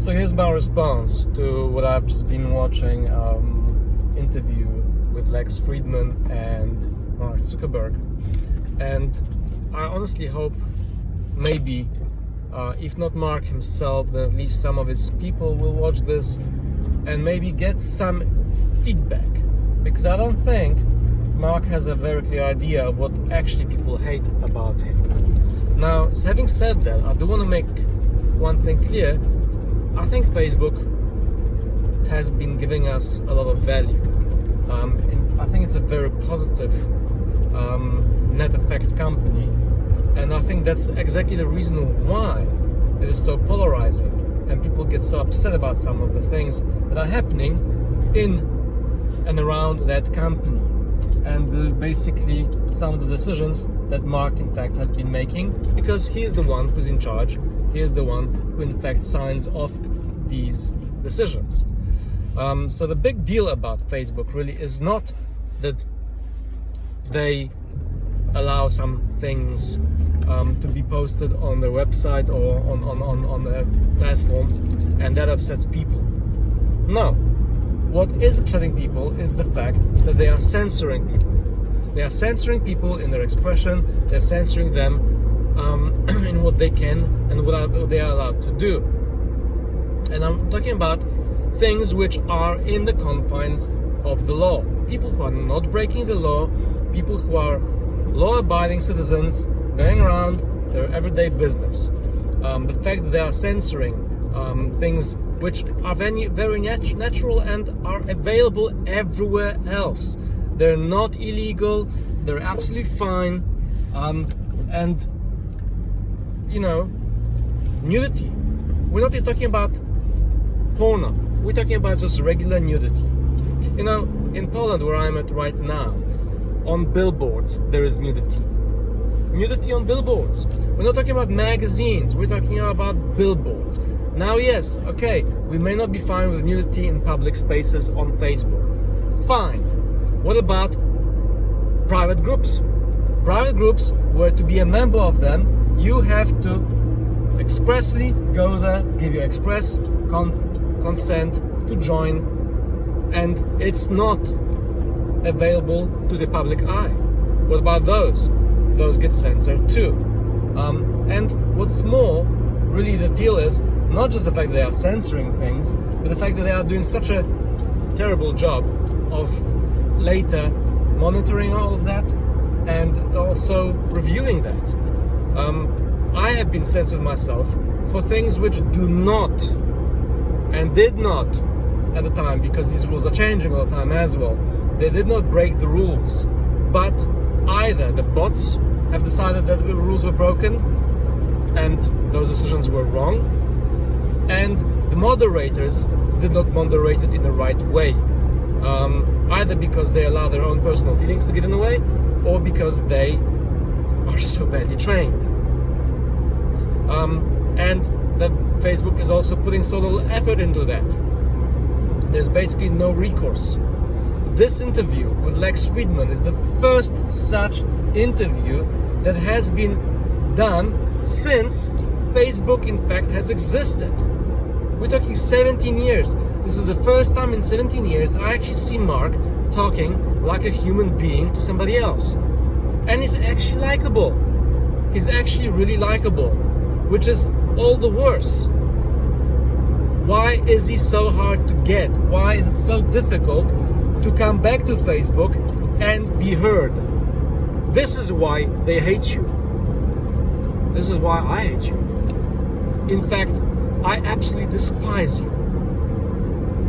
So here's my response to what I've just been watching, interview with Lex Fridman and Mark Zuckerberg. And I honestly hope maybe, if not Mark himself, then at least some of his people will watch this and maybe get some feedback. Because I don't think Mark has a very clear idea of what actually people hate about him. Now, having said that, I do want to make one thing clear. I think Facebook has been giving us a lot of value. And I think it's a very positive net effect company, and I think that's exactly the reason why it is so polarizing and people get so upset about some of the things that are happening in and around that company, and basically some of the decisions that Mark in fact has been making, because he is the one who's in charge. He is the one who in fact signs off these decisions. So the big deal about Facebook really is not that they allow some things to be posted on their website or on their platform, and that upsets people. No, what is upsetting people is the fact that they are censoring people. They are censoring people in their expression. They're censoring them in what they can and what they are allowed to do. And I'm talking about things which are in the confines of the law. People who are not breaking the law, people who are law-abiding citizens going around their everyday business. The fact that they are censoring things which are very natural and are available everywhere else. They're not illegal, they're absolutely fine. And, you know, nudity. We're not talking about porno. We're talking about just regular nudity. You know, in Poland, where I'm at right now, on billboards, there is nudity. Nudity on billboards. We're not talking about magazines. We're talking about billboards. Now, yes, okay, we may not be fine with nudity in public spaces on Facebook. Fine. What about private groups? Private groups, where to be a member of them, you have to expressly go there, give your express consent to join, and it's not available to the public eye. What about those? Those get censored too. And what's more, really the deal is not just the fact that they are censoring things, but the fact that they are doing such a terrible job of later monitoring all of that and also reviewing that. I have been censored myself for things which do not and did not at the time, because these rules are changing all the time as well. They did not break the rules, but either the bots have decided that the rules were broken and those decisions were wrong, and the moderators did not moderate it in the right way, either because they allow their own personal feelings to get in the way, or because they are so badly trained. And that Facebook is also putting so little effort into that. There's basically no recourse. This interview with Lex Fridman is the first such interview that has been done since Facebook in fact has existed. We're talking 17 years. This is the first time in 17 years I actually see Mark talking like a human being to somebody else. And he's actually likable. He's actually really likable, which is all the worse. Why is he so hard to get? Why is it so difficult to come back to Facebook and be heard? This is why they hate you. This is why I hate you. In fact, I absolutely despise you.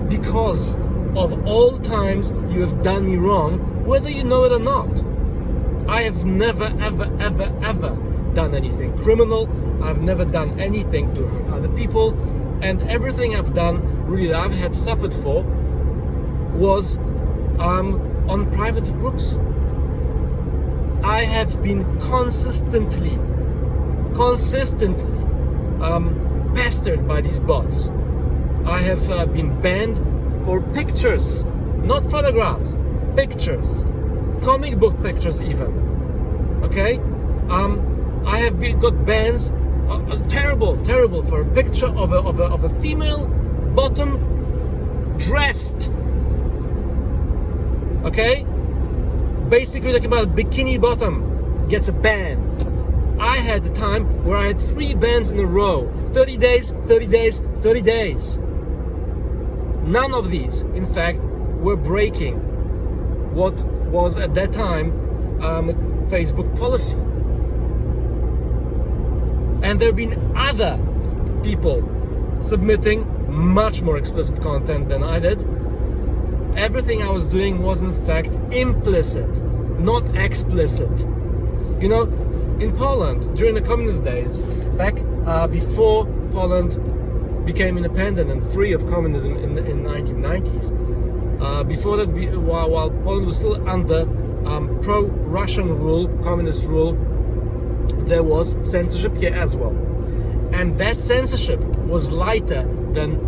Because of all times you have done me wrong, whether you know it or not. I have never, ever done anything criminal. I've never done anything to hurt other people. And everything I've done, really, that I've had suffered for, was on private groups. I have been consistently pestered by these bots. I have been banned for pictures, not photographs, pictures, comic book pictures even. Okay, I have got bans Terrible for a picture of a female bottom dressed. Okay? Basically talking about bikini bottom gets a ban. I had the time where I had 3 bans in a row. 30 days, 30 days, 30 days. None of these, in fact, were breaking what was at that time Facebook policy. And there have been other people submitting much more explicit content than I did. Everything I was doing was in fact implicit, not explicit. You know, in Poland, during the communist days, back before Poland became independent and free of communism in the 1990s, before that, while Poland was still under pro-Russian rule, communist rule, there was censorship here as well. And that censorship was lighter than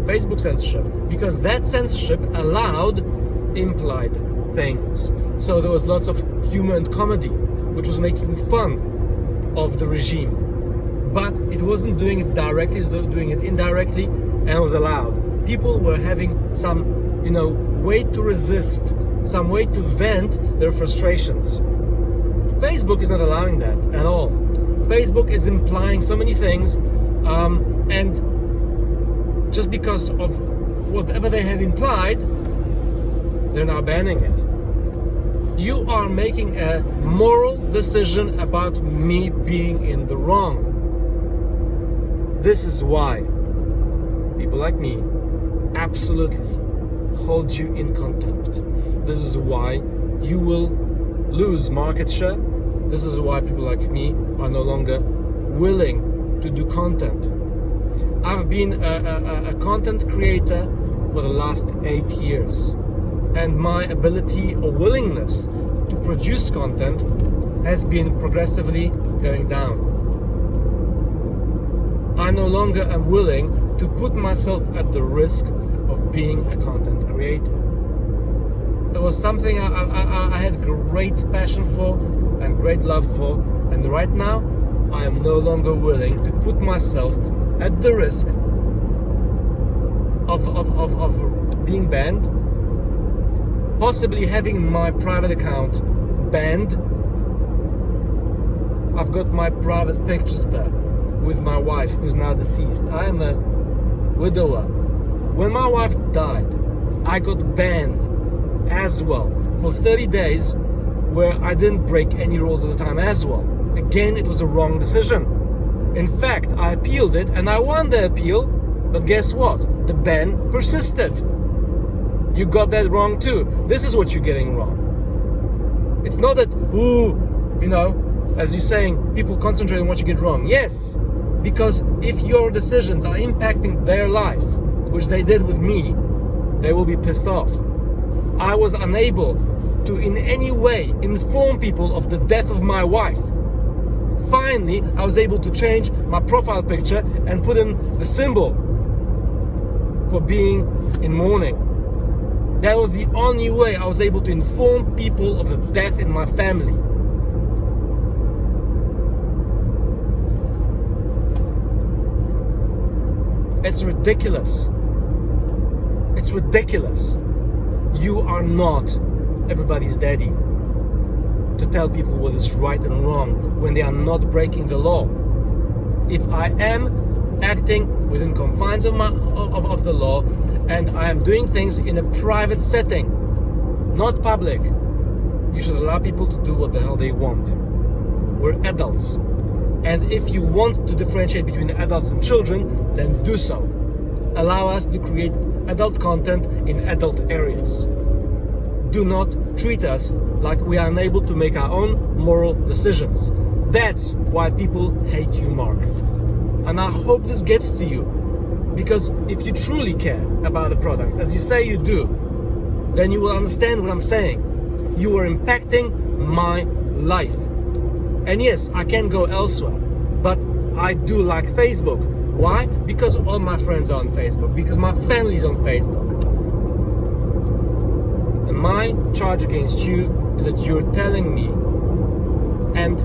Facebook censorship, because that censorship allowed implied things. So there was lots of humor and comedy, which was making fun of the regime. But it wasn't doing it directly, it was doing it indirectly, and it was allowed. People were having some, way to resist, some way to vent their frustrations. Facebook is not allowing that at all. Facebook is implying so many things, and just because of whatever they have implied, they're now banning it. You are making a moral decision about me being in the wrong. This is why people like me absolutely hold you in contempt. This is why you will lose market share. This is why people like me are no longer willing to do content. I've been a content creator for the last 8 years, and my ability or willingness to produce content has been progressively going down. I no longer am willing to put myself at the risk of being a content creator. It was something I had great passion for and great love for, and right now I am no longer willing to put myself at the risk of being banned, possibly having my private account banned. I've got my private pictures there with my wife, who's now deceased. I am a widower. When my wife died, I got banned as well for 30 days, where I didn't break any rules at the time as well. Again, it was a wrong decision. In fact, I appealed it and I won the appeal, but guess what? The ban persisted. You got that wrong too. This is what you're getting wrong. It's not that, as you're saying, people concentrate on what you get wrong. Yes, because if your decisions are impacting their life, which they did with me, they will be pissed off. I was unable to in any way inform people of the death of my wife. Finally, I was able to change my profile picture and put in the symbol for being in mourning. That was the only way I was able to inform people of the death in my family. It's ridiculous. It's ridiculous. You are not everybody's daddy to tell people what is right and wrong when they are not breaking the law. If I am acting within confines of the law, and I am doing things in a private setting, not public, you should allow people to do what the hell they want. We're adults, and if you want to differentiate between adults and children, then do so. Allow us to create adult content in adult areas. Do not treat us like we are unable to make our own moral decisions. That's why people hate you, Mark. And I hope this gets to you, because if you truly care about the product, as you say you do, then you will understand what I'm saying. You are impacting my life. And yes, I can go elsewhere, but I do like Facebook. Why? Because all my friends are on Facebook, because my family is on Facebook. And my charge against you is that you're telling me, and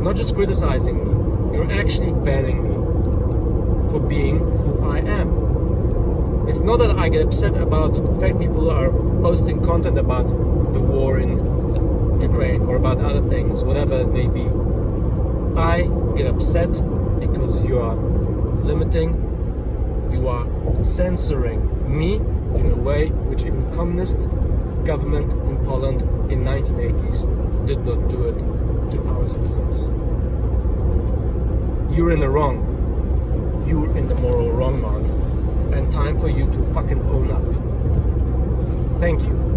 not just criticizing me, You're actually banning me for being who I am. It's not that I get upset about the fact people are posting content about the war in Ukraine or about other things, whatever it may be. I get upset because you are limiting, you are censoring me in a way which even communist government in Poland in 1980s did not do it to our citizens. You're in the wrong. You're in the moral wrong, Mark. And time for you to fucking own up. Thank you.